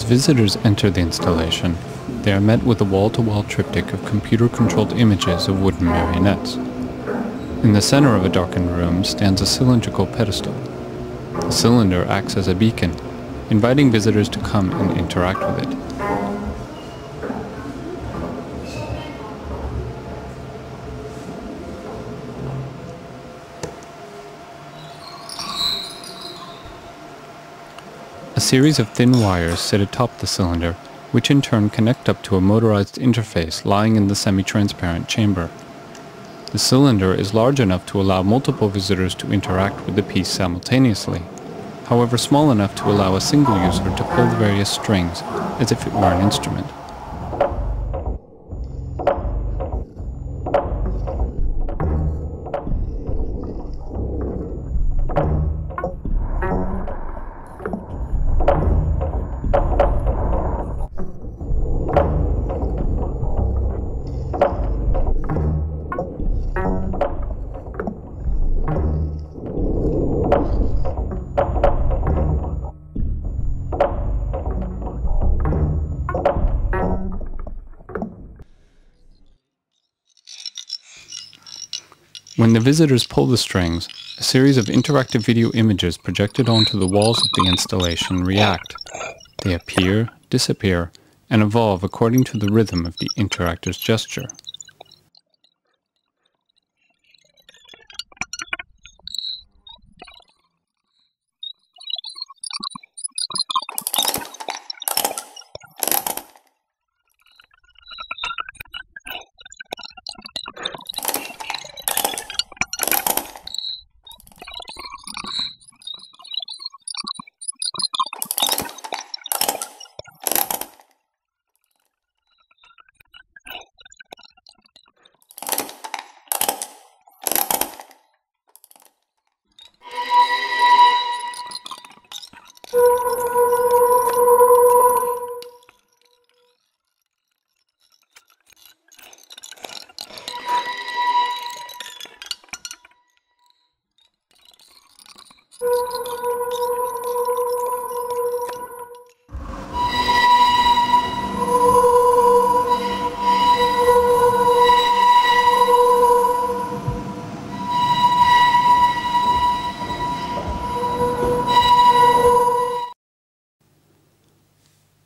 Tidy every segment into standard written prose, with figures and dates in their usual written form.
visitors enter the installation, they are met with a wall-to-wall triptych of computer-controlled images of wooden marionettes. In the center of a darkened room stands a cylindrical pedestal. The cylinder acts as a beacon, inviting visitors to come and interact with it. A series of thin wires sit atop the cylinder, which in turn connect up to a motorized interface lying in the semi-transparent chamber. The cylinder is large enough to allow multiple visitors to interact with the piece simultaneously, however small enough to allow a single user to pull the various strings as if it were an instrument. When the visitors pull the strings, a series of interactive video images projected onto the walls of the installation react. They appear, disappear, and evolve according to the rhythm of the interactor's gesture.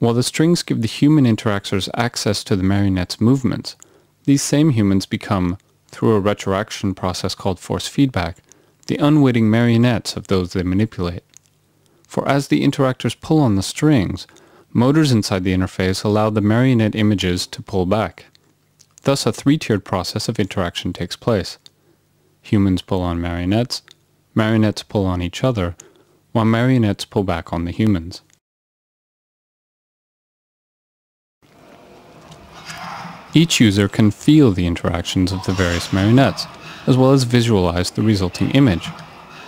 While the strings give the human interactors access to the marionette's movements, these same humans become, through a retroaction process called force feedback, the unwitting marionettes of those they manipulate. For as the interactors pull on the strings, motors inside the interface allow the marionette images to pull back. Thus a three-tiered process of interaction takes place. Humans pull on marionettes, marionettes pull on each other, while marionettes pull back on the humans. Each user can feel the interactions of the various marionettes, as well as visualize the resulting image.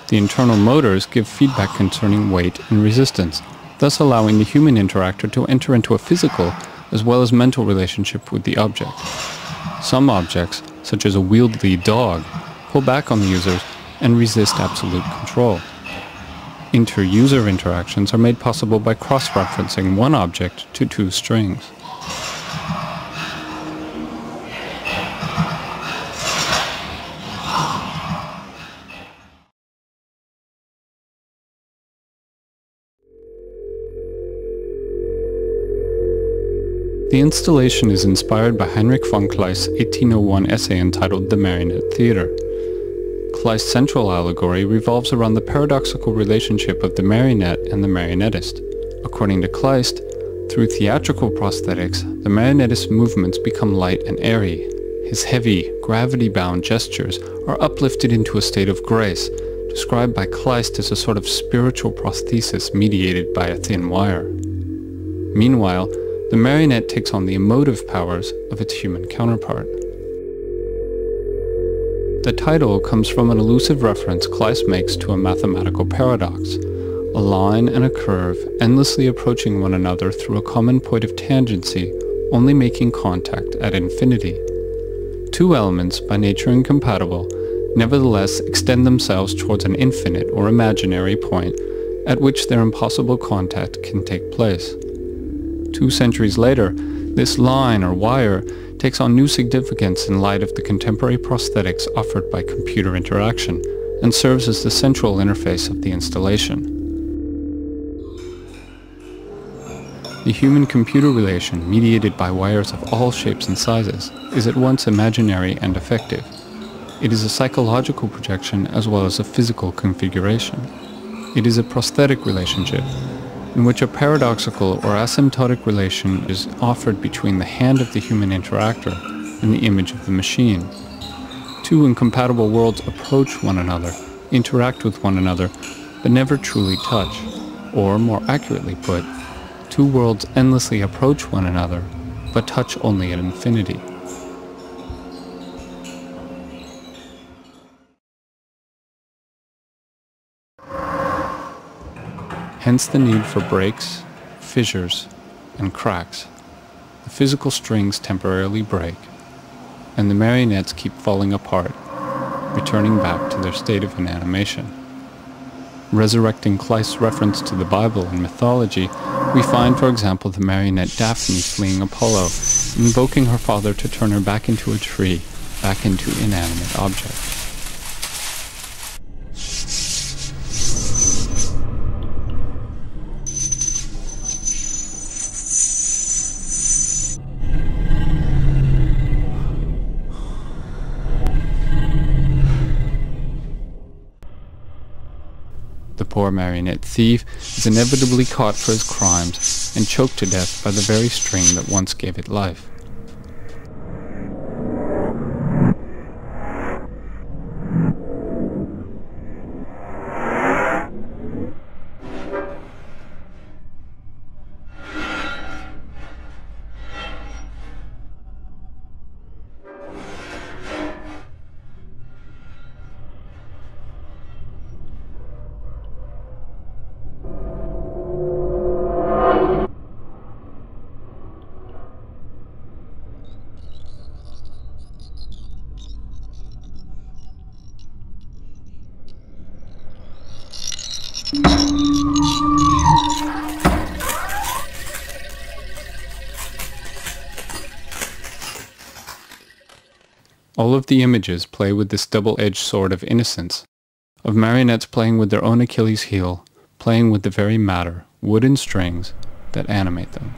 The internal motors give feedback concerning weight and resistance, thus allowing the human interactor to enter into a physical as well as mental relationship with the object. Some objects, such as a wieldy dog, pull back on the users and resist absolute control. Inter-user interactions are made possible by cross-referencing one object to two strings. The installation is inspired by Heinrich von Kleist's 1801 essay entitled The Marionette Theater. Kleist's central allegory revolves around the paradoxical relationship of the marionette and the marionettist. According to Kleist, through theatrical prosthetics, the marionettist's movements become light and airy. His heavy, gravity-bound gestures are uplifted into a state of grace, described by Kleist as a sort of spiritual prosthesis mediated by a thin wire. Meanwhile, the marionette takes on the emotive powers of its human counterpart. The title comes from an elusive reference Kleist makes to a mathematical paradox, a line and a curve endlessly approaching one another through a common point of tangency, only making contact at infinity. Two elements, by nature incompatible, nevertheless extend themselves towards an infinite or imaginary point at which their impossible contact can take place. 2 centuries later, this line or wire takes on new significance in light of the contemporary prosthetics offered by computer interaction and serves as the central interface of the installation. The human-computer relation, mediated by wires of all shapes and sizes, is at once imaginary and effective. It is a psychological projection as well as a physical configuration. It is a prosthetic relationship, in which a paradoxical or asymptotic relation is offered between the hand of the human interactor and the image of the machine. 2 incompatible worlds approach one another, interact with one another, but never truly touch. Or, more accurately put, 2 worlds endlessly approach one another, but touch only at infinity. Hence the need for breaks, fissures, and cracks. The physical strings temporarily break, and the marionettes keep falling apart, returning back to their state of inanimation. Resurrecting Kleist's reference to the Bible and mythology, we find, for example, the marionette Daphne fleeing Apollo, invoking her father to turn her back into a tree, back into inanimate objects. The poor marionette thief is inevitably caught for his crimes and choked to death by the very string that once gave it life. All of the images play with this double-edged sword of innocence, of marionettes playing with their own Achilles heel, playing with the very matter, wooden strings, that animate them.